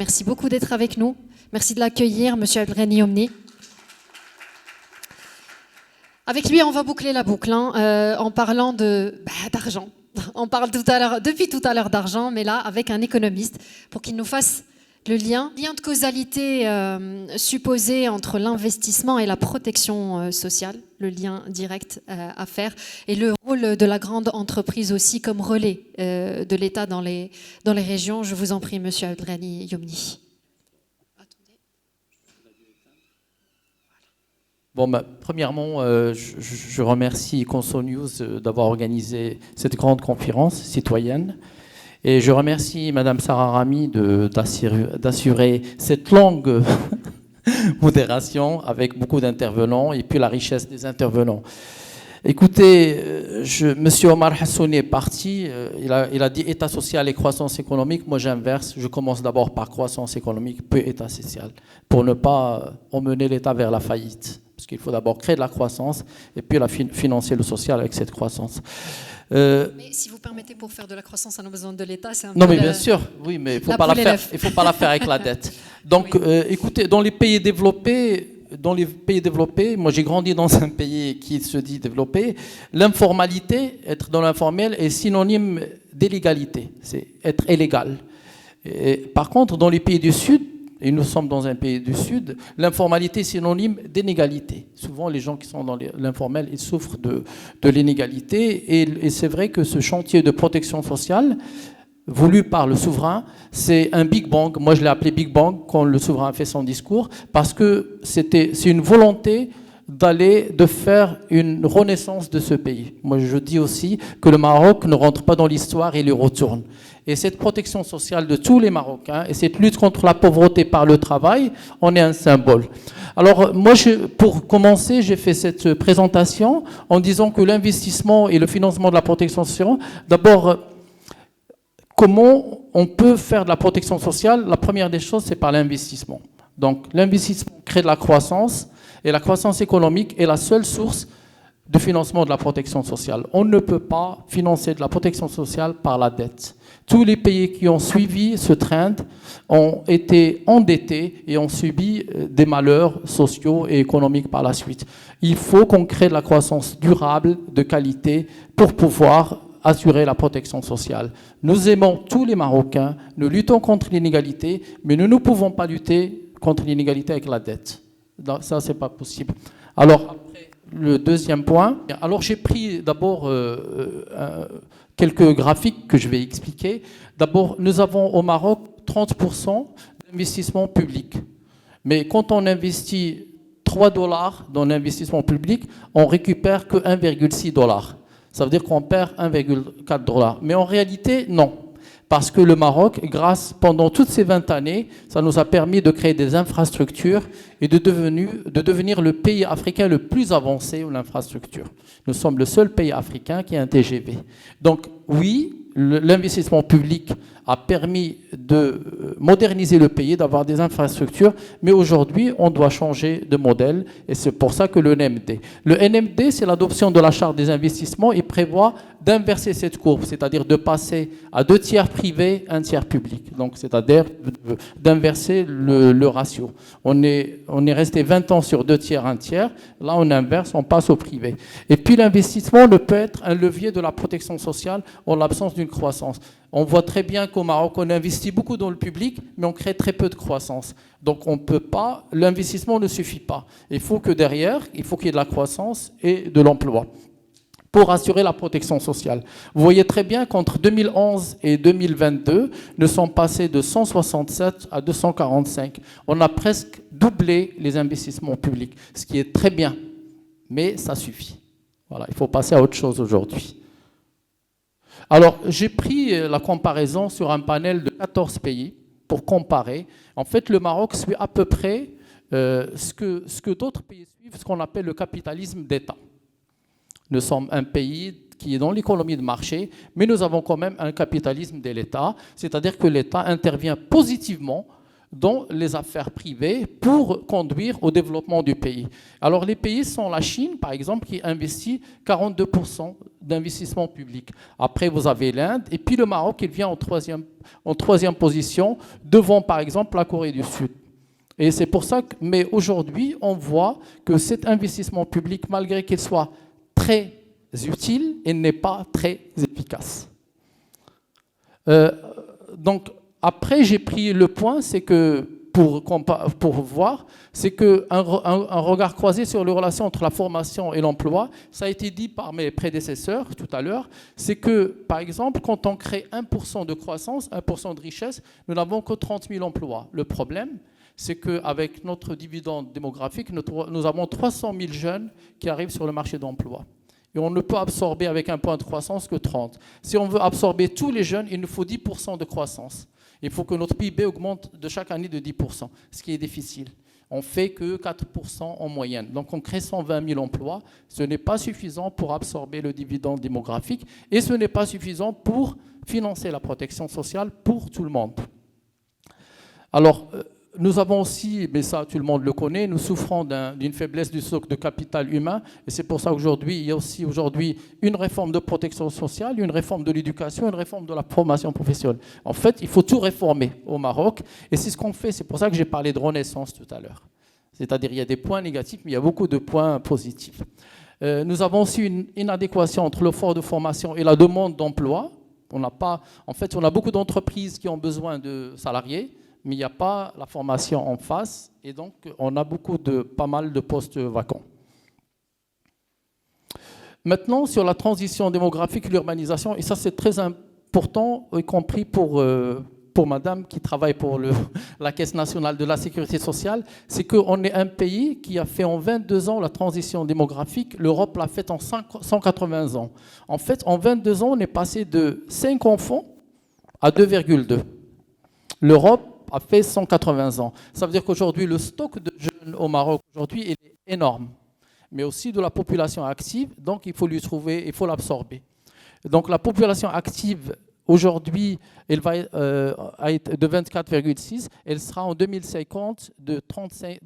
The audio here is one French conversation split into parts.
Merci beaucoup d'être avec nous. Merci de l'accueillir, Monsieur Abdelghani Yomni. Avec lui, on va boucler la boucle en parlant d'argent. On parle depuis tout à l'heure d'argent, mais là, avec un économiste, pour qu'il nous fasse le lien de causalité supposé entre l'investissement et la protection sociale, le lien direct à faire, et le rôle de la grande entreprise aussi comme relais de l'État dans les régions. Je vous en prie, Monsieur Abdelghani Yomni. Bon, premièrement, je remercie Conso News d'avoir organisé cette grande conférence citoyenne. Et je remercie Madame Sarah Rami d'assurer cette longue modération avec beaucoup d'intervenants et puis la richesse des intervenants. Écoutez, Monsieur Omar Hassouni est parti, il a dit État social et croissance économique. Moi j'inverse, je commence d'abord par croissance économique, puis État social, pour ne pas emmener l'État vers la faillite. Parce qu'il faut d'abord créer de la croissance et puis financer le social avec cette croissance. Mais si vous permettez, pour faire de la croissance, on a besoin de l'État. Non, mais bien sûr, oui, mais il ne faut pas la faire avec la dette. Donc, oui. Écoutez, dans les pays développés, moi j'ai grandi dans un pays qui se dit développé, l'informalité, être dans l'informel, est synonyme d'illégalité, c'est être illégal. Et, par contre, dans les pays du Sud, et nous sommes dans un pays du Sud, l'informalité est synonyme d'inégalité. Souvent, les gens qui sont dans l'informel, ils souffrent de l'inégalité. Et c'est vrai que ce chantier de protection sociale, voulu par le souverain, c'est un Big Bang. Moi, je l'ai appelé Big Bang quand le souverain a fait son discours, parce que c'est une volonté de faire une renaissance de ce pays. Moi, je dis aussi que le Maroc ne rentre pas dans l'histoire, il y retourne. Et cette protection sociale de tous les Marocains et cette lutte contre la pauvreté par le travail, on est un symbole. Alors, moi, pour commencer, j'ai fait cette présentation en disant que l'investissement et le financement de la protection sociale, d'abord, comment on peut faire de la protection sociale? La première des choses, c'est par l'investissement. Donc, l'investissement crée de la croissance et la croissance économique est la seule source de financement de la protection sociale. On ne peut pas financer de la protection sociale par la dette. Tous les pays qui ont suivi ce trend ont été endettés et ont subi des malheurs sociaux et économiques par la suite. Il faut qu'on crée de la croissance durable, de qualité, pour pouvoir assurer la protection sociale. Nous aimons tous les Marocains, nous luttons contre l'inégalité, mais nous ne pouvons pas lutter contre l'inégalité avec la dette. Ça, c'est pas possible. Alors, après, le deuxième point. Alors, j'ai pris d'abord quelques graphiques que je vais expliquer. D'abord, nous avons au Maroc 30% d'investissement public. Mais quand on investit 3 $ dans l'investissement public, on récupère que 1,6 $. Ça veut dire qu'on perd 1,4 $. Mais en réalité, non. Parce que le Maroc, pendant toutes ces 20 années, ça nous a permis de créer des infrastructures et de devenir le pays africain le plus avancé en infrastructure. Nous sommes le seul pays africain qui a un TGV. Donc oui, l'investissement public a permis de moderniser le pays, d'avoir des infrastructures, mais aujourd'hui, on doit changer de modèle et c'est pour ça que le NMD. Le NMD, c'est l'adoption de la charte des investissements et prévoit d'inverser cette courbe, c'est-à-dire de passer à 2 tiers privés, 1 tiers public. Donc, c'est-à-dire d'inverser le ratio. On est resté 20 ans sur 2 tiers, 1 tiers. Là, on inverse, on passe au privé. Et puis, l'investissement ne peut être un levier de la protection sociale en l'absence d'une croissance. On voit très bien qu'au Maroc, on investit beaucoup dans le public, mais on crée très peu de croissance. Donc, on ne peut pas, l'investissement ne suffit pas. Il faut que derrière, il faut qu'il y ait de la croissance et de l'emploi pour assurer la protection sociale. Vous voyez très bien qu'entre 2011 et 2022, nous sommes passés de 167 à 245. On a presque doublé les investissements publics, ce qui est très bien, mais ça suffit. Voilà, il faut passer à autre chose aujourd'hui. Alors, j'ai pris la comparaison sur un panel de 14 pays pour comparer. En fait, le Maroc suit à peu près ce que d'autres pays suivent, ce qu'on appelle le capitalisme d'État. Nous sommes un pays qui est dans l'économie de marché, mais nous avons quand même un capitalisme de l'État, c'est-à-dire que l'État intervient positivement dans les affaires privées pour conduire au développement du pays. Alors les pays sont la Chine, par exemple, qui investit 42% d'investissement public. Après, vous avez l'Inde, et puis le Maroc, il vient en troisième position, devant, par exemple, la Corée du Sud. Et c'est pour ça que, mais aujourd'hui, on voit que cet investissement public, malgré qu'il soit très utile, il n'est pas très efficace. Donc, après, j'ai pris le point, c'est que, pour voir, c'est qu'un regard croisé sur les relations entre la formation et l'emploi, ça a été dit par mes prédécesseurs tout à l'heure, c'est que, par exemple, quand on crée 1% de croissance, 1% de richesse, nous n'avons que 30 000 emplois. Le problème, c'est qu'avec notre dividende démographique, nous avons 300 000 jeunes qui arrivent sur le marché d'emploi. Et on ne peut absorber avec un point de croissance que 30. Si on veut absorber tous les jeunes, il nous faut 10% de croissance. Il faut que notre PIB augmente de chaque année de 10%, ce qui est difficile. On ne fait que 4% en moyenne. Donc on crée 120 000 emplois. Ce n'est pas suffisant pour absorber le dividende démographique et ce n'est pas suffisant pour financer la protection sociale pour tout le monde. Alors, nous avons aussi, mais ça tout le monde le connaît, nous souffrons d'une faiblesse du stock de capital humain et c'est pour ça qu'aujourd'hui, il y a aussi aujourd'hui une réforme de protection sociale, une réforme de l'éducation, une réforme de la formation professionnelle. En fait, il faut tout réformer au Maroc et c'est ce qu'on fait, c'est pour ça que j'ai parlé de renaissance tout à l'heure. C'est-à-dire il y a des points négatifs, mais il y a beaucoup de points positifs. Nous avons aussi une inadéquation entre l'offre de formation et la demande d'emploi. On a beaucoup d'entreprises qui ont besoin de salariés, mais il n'y a pas la formation en face, et donc on a pas mal de postes vacants. Maintenant, sur la transition démographique et l'urbanisation, et ça c'est très important, y compris pour madame qui travaille pour la Caisse nationale de la sécurité sociale, c'est qu'on est un pays qui a fait en 22 ans la transition démographique, l'Europe l'a fait en 180 ans. En fait, en 22 ans, on est passé de 5 enfants à 2,2. L'Europe a fait 180 ans. Ça veut dire qu'aujourd'hui, le stock de jeunes au Maroc, aujourd'hui, il est énorme, mais aussi de la population active, donc il faut l'absorber. Donc la population active, aujourd'hui, elle va être de 24,6, elle sera en 2050 de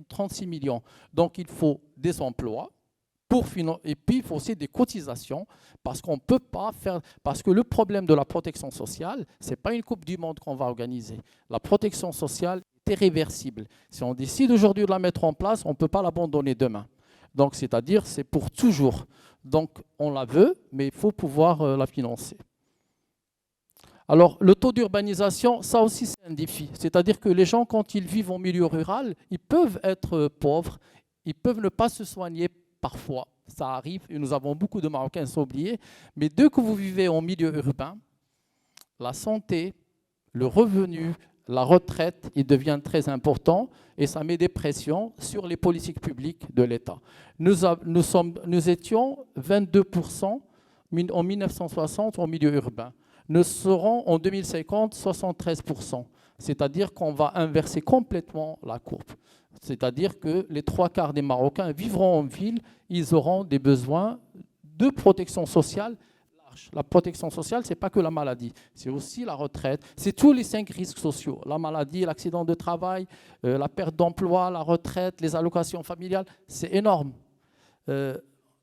36 millions. Donc il faut des emplois, et puis il faut aussi des cotisations, parce qu'on ne peut pas faire... Parce que le problème de la protection sociale, ce n'est pas une Coupe du Monde qu'on va organiser. La protection sociale est irréversible. Si on décide aujourd'hui de la mettre en place, on ne peut pas l'abandonner demain. Donc, c'est-à-dire, c'est pour toujours. Donc, on la veut, mais il faut pouvoir la financer. Alors, le taux d'urbanisation, ça aussi, c'est un défi. C'est-à-dire que les gens, quand ils vivent en milieu rural, ils peuvent être pauvres, ils peuvent ne pas se soigner parfois. Ça arrive, et nous avons beaucoup de Marocains sans oublier, mais dès que vous vivez en milieu urbain, la santé, le revenu, la retraite, il devient très important et ça met des pressions sur les politiques publiques de l'État. Nous étions 22% en 1960 en milieu urbain. Nous serons en 2050 73%. C'est-à-dire qu'on va inverser complètement la courbe. C'est-à-dire que les 3/4 des Marocains vivront en ville, ils auront des besoins de protection sociale large. La protection sociale, ce n'est pas que la maladie, c'est aussi la retraite, c'est tous les 5 risques sociaux. La maladie, l'accident de travail, la perte d'emploi, la retraite, les allocations familiales, c'est énorme.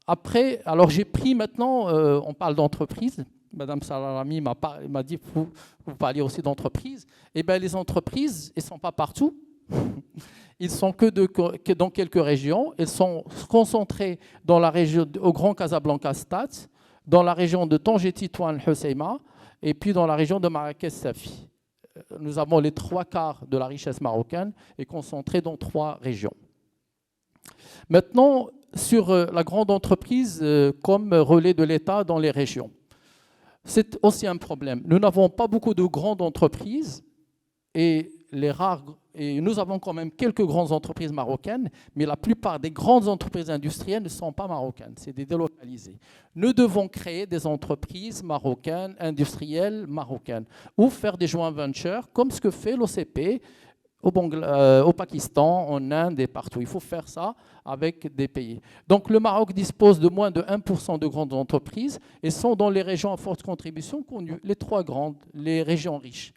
Après, alors j'ai pris maintenant, on parle d'entreprise. Madame Salarami m'a dit, vous parliez aussi d'entreprises. Eh bien, les entreprises, elles ne sont pas partout. Ils sont que dans quelques régions. Elles sont concentrées dans la région au Grand Casablanca Stade, dans la région de Tanger Titouan Hoceima et puis dans la région de Marrakech Safi. Nous avons les 3/4 de la richesse marocaine et concentrée dans 3 régions. Maintenant, sur la grande entreprise comme relais de l'État dans les régions. C'est aussi un problème. Nous n'avons pas beaucoup de grandes entreprises et nous avons quand même quelques grandes entreprises marocaines, mais la plupart des grandes entreprises industrielles ne sont pas marocaines, c'est des délocalisées. Nous devons créer des entreprises marocaines, industrielles marocaines, ou faire des joint ventures, comme ce que fait l'OCP au Pakistan, en Inde et partout. Il faut faire ça avec des pays. Donc le Maroc dispose de moins de 1% de grandes entreprises et sont dans les régions à forte contribution connues, les 3 grandes, les régions riches.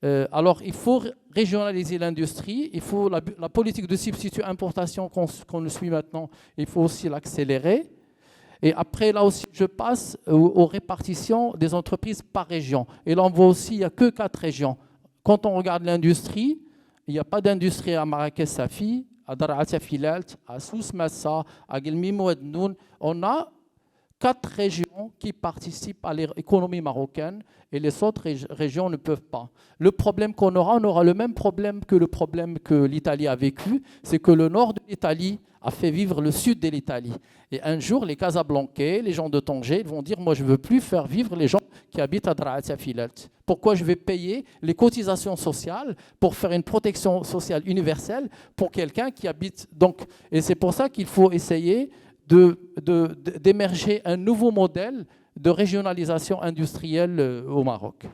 Alors, il faut régionaliser l'industrie, il faut la politique de substitut importation qu'on suit maintenant, il faut aussi l'accélérer. Et après, là aussi, je passe aux répartitions des entreprises par région. Et là, on voit aussi, il n'y a que 4 régions. Quand on regarde l'industrie, il n'y a pas d'industrie à Marrakech-Safi, à Dar'at Filalt, à Souss Massa, à Guelmim Ouadnoun. On a 4 régions qui participent à l'économie marocaine et les autres régions ne peuvent pas. Le problème qu'on aura, on aura le même problème que l'Italie a vécu, c'est que le nord de l'Italie a fait vivre le sud de l'Italie. Et un jour, les Casablancais, les gens de Tanger, ils vont dire « Moi, je ne veux plus faire vivre les gens qui habitent à Dar'at Filalt. Pourquoi je vais payer les cotisations sociales pour faire une protection sociale universelle pour quelqu'un qui habite… » Donc, et c'est pour ça qu'il faut essayer d'émerger un nouveau modèle de régionalisation industrielle au Maroc.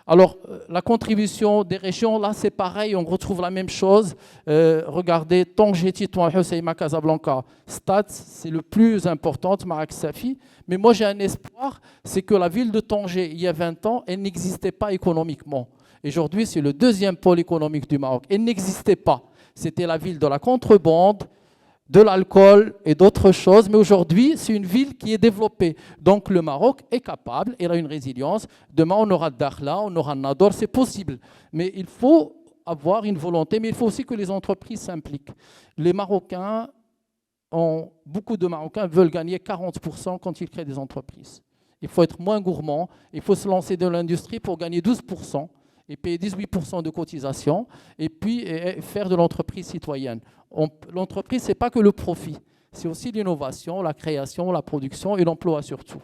Alors, la contribution des régions, là, c'est pareil, on retrouve la même chose. Regardez, Tanger, Titouan, Hoceima, Casablanca, Stade, c'est le plus important, Marrakech Safi. Mais moi, j'ai un espoir, c'est que la ville de Tanger, il y a 20 ans, elle n'existait pas économiquement. Aujourd'hui, c'est le 2e pôle économique du Maroc. Elle n'existait pas. C'était la ville de la contrebande, de l'alcool et d'autres choses, mais aujourd'hui, c'est une ville qui est développée. Donc, le Maroc est capable, il a une résilience. Demain, on aura Dakhla, on aura Nador, c'est possible. Mais il faut avoir une volonté, mais il faut aussi que les entreprises s'impliquent. Les Marocains, beaucoup de Marocains veulent gagner 40% quand ils créent des entreprises. Il faut être moins gourmand, il faut se lancer dans l'industrie pour gagner 12% et payer 18% de cotisation, et puis faire de l'entreprise citoyenne. L'entreprise, ce n'est pas que le profit, c'est aussi l'innovation, la création, la production et l'emploi surtout.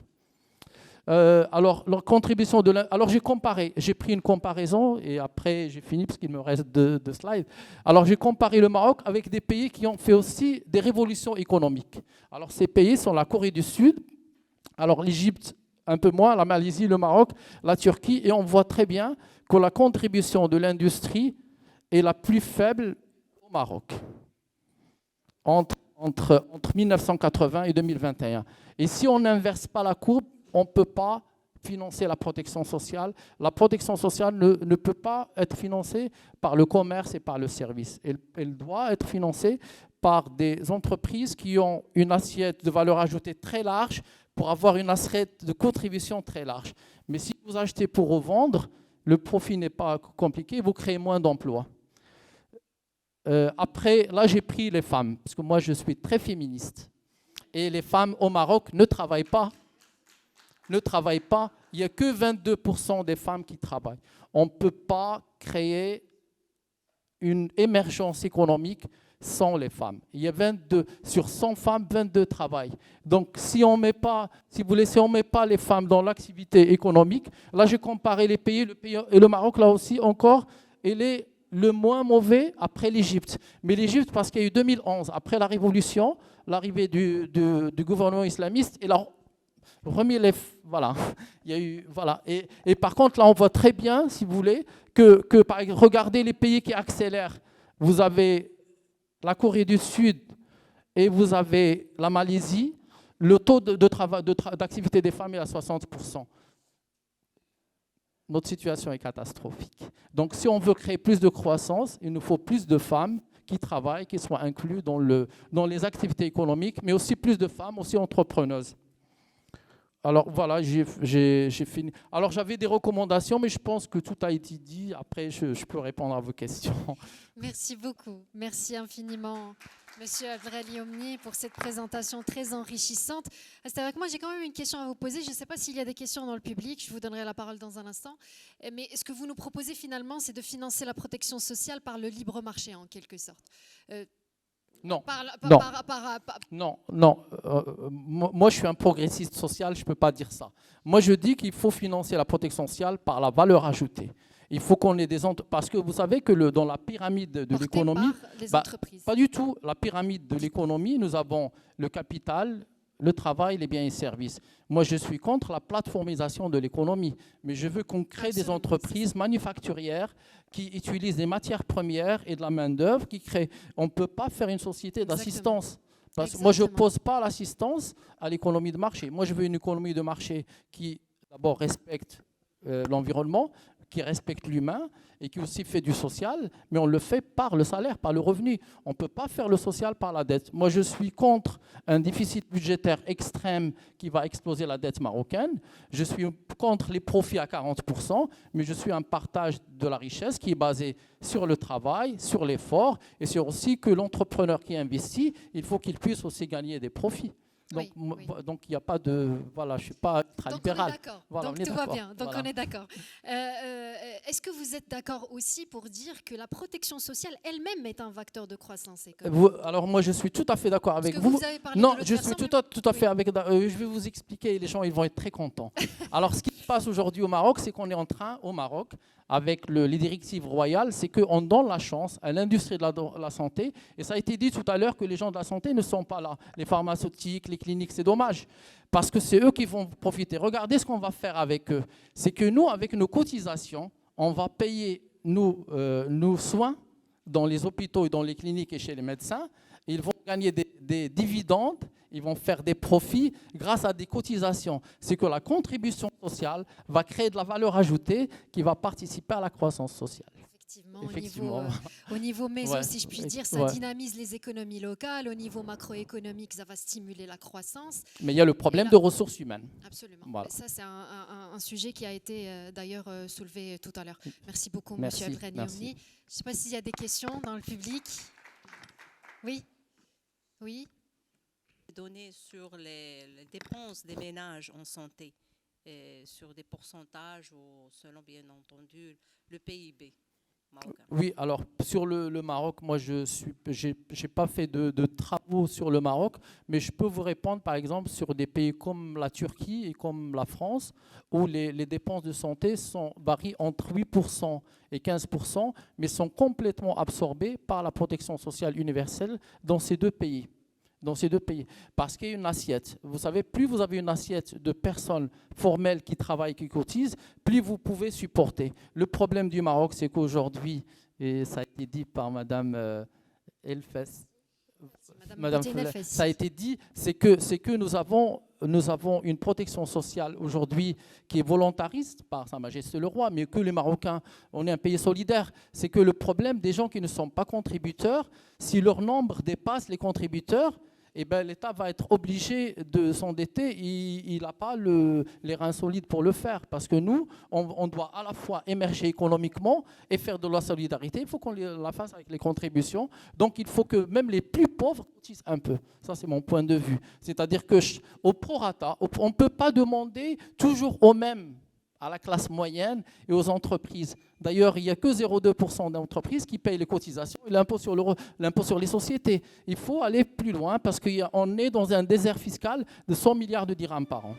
Alors, leur contribution alors j'ai pris une comparaison, et après j'ai fini parce qu'il me reste 2 slides. Alors j'ai comparé le Maroc avec des pays qui ont fait aussi des révolutions économiques. Alors ces pays sont la Corée du Sud, alors l'Égypte un peu moins, la Malaisie, le Maroc, la Turquie, et on voit très bien que la contribution de l'industrie est la plus faible au Maroc entre 1980 et 2021. Et si on n'inverse pas la courbe, on ne peut pas financer la protection sociale. La protection sociale ne peut pas être financée par le commerce et par le service. Elle doit être financée par des entreprises qui ont une assiette de valeur ajoutée très large pour avoir une assiette de contribution très large. Mais si vous achetez pour revendre, le profit n'est pas compliqué, vous créez moins d'emplois. Après, là, j'ai pris les femmes, parce que moi, je suis très féministe. Et les femmes au Maroc ne travaillent pas. Il n'y a que 22% des femmes qui travaillent. On ne peut pas créer une émergence économique sans les femmes. Il y a 22, sur 100 femmes, 22 travaillent. Donc, si on met pas les femmes dans l'activité économique, là, j'ai comparé les pays, et le Maroc, là aussi, encore, il est le moins mauvais après l'Égypte. Mais l'Égypte, parce qu'il y a eu 2011, après la révolution, l'arrivée du gouvernement islamiste, il a remis les… Voilà. Il y a eu, voilà. Et par contre, là, on voit très bien, si vous voulez, que regardez les pays qui accélèrent. Vous avez la Corée du Sud et vous avez la Malaisie. Le taux d'activité des femmes est à 60%. Notre situation est catastrophique. Donc, si on veut créer plus de croissance, il nous faut plus de femmes qui travaillent, qui soient incluses dans les activités économiques, mais aussi plus de femmes, aussi entrepreneuses. Alors, voilà, j'ai fini. Alors, j'avais des recommandations, mais je pense que tout a été dit. Après, je peux répondre à vos questions. Merci beaucoup. Merci infiniment, Monsieur Abdelghali Omni, pour cette présentation très enrichissante. Restez avec moi, j'ai quand même une question à vous poser. Je ne sais pas s'il y a des questions dans le public, je vous donnerai la parole dans un instant. Mais ce que vous nous proposez finalement, c'est de financer la protection sociale par le libre marché, en quelque sorte. Non, moi, je suis un progressiste social, je ne peux pas dire ça. Moi, je dis qu'il faut financer la protection sociale par la valeur ajoutée. Il faut qu'on ait des entreprises. Parce que vous savez que dans la pyramide de l'économie, pas du tout. La pyramide de l'économie, nous avons le capital, le travail, les biens et services. Moi, je suis contre la plateformisation de l'économie, mais je veux qu'on crée des entreprises manufacturières qui utilisent des matières premières et de la main-d'œuvre qui créent. On ne peut pas faire une société d'assistance. Parce que moi, je n'oppose pas l'assistance à l'économie de marché. Moi, je veux une économie de marché qui, d'abord, respecte l'environnement, qui respecte l'humain et qui aussi fait du social, mais on le fait par le salaire, par le revenu. On ne peut pas faire le social par la dette. Moi, je suis contre un déficit budgétaire extrême qui va exploser la dette marocaine. Je suis contre les profits à 40%, mais je suis un partage de la richesse qui est basé sur le travail, sur l'effort et sur aussi que l'entrepreneur qui investit, il faut qu'il puisse aussi gagner des profits. Donc, donc il n'y a pas de... Voilà, je ne suis pas ultra-libéral. Donc tout va bien, donc on est d'accord. Est-ce que vous êtes d'accord aussi pour dire que la protection sociale elle-même est un vecteur de croissance économique? Alors moi je suis tout à fait d'accord avec vous. vous. Non, je suis tout à fait avec... je vais vous expliquer, les gens ils vont être très contents. Alors ce qui se passe aujourd'hui au Maroc, c'est qu'on est en train, au Maroc, avec les directives royales, c'est qu'on donne la chance à l'industrie de la santé. Et ça a été dit tout à l'heure que les gens de la santé ne sont pas là. Les pharmaceutiques, les cliniques, c'est dommage. Parce que c'est eux qui vont profiter. Regardez ce qu'on va faire avec eux. C'est que nous, avec nos cotisations, on va payer nos soins dans les hôpitaux et dans les cliniques et chez les médecins. Ils vont gagner des dividendes, ils vont faire des profits grâce à des cotisations. C'est que la contribution sociale va créer de la valeur ajoutée qui va participer à la croissance sociale. Effectivement. Au niveau méso, si je puis dire, ça dynamise les économies locales. Au niveau macroéconomique, ça va stimuler la croissance. Mais il y a le problème de ressources humaines. Absolument. Voilà. Ça, c'est un sujet qui a été d'ailleurs soulevé tout à l'heure. Merci beaucoup, M. Elfrani Omni. Je ne sais pas s'il y a des questions dans le public. Oui. Oui. Données sur les dépenses des ménages en santé, sur des pourcentages ou selon bien entendu le PIB marocain. Oui, alors sur le Maroc, moi j'ai pas fait de travaux sur le Maroc, mais je peux vous répondre par exemple sur des pays comme la Turquie et comme la France, où les dépenses de santé varient entre 8% et 15%, mais sont complètement absorbées par la protection sociale universelle dans ces deux pays. Parce qu'il y a une assiette. Vous savez, plus vous avez une assiette de personnes formelles qui travaillent, qui cotisent, plus vous pouvez supporter. Le problème du Maroc, c'est qu'aujourd'hui, et ça a été dit par Madame Elfes, ça a été dit, c'est que nous avons une protection sociale aujourd'hui qui est volontariste par Sa Majesté le Roi, mais que les Marocains, on est un pays solidaire. C'est que le problème des gens qui ne sont pas contributeurs, si leur nombre dépasse les contributeurs, eh ben, l'État va être obligé de s'endetter. Il n'a pas les reins solides pour le faire. Parce que nous, on doit à la fois émerger économiquement et faire de la solidarité. Il faut qu'on la fasse avec les contributions. Donc, il faut que même les plus pauvres cotisent un peu. Ça, c'est mon point de vue. C'est-à-dire qu'au prorata, on ne peut pas demander toujours aux mêmes, à la classe moyenne et aux entreprises. D'ailleurs, il n'y a que 0,2% d'entreprises qui payent les cotisations et l'impôt sur les sociétés. Il faut aller plus loin parce qu'on est dans un désert fiscal de 100 milliards de dirhams par an.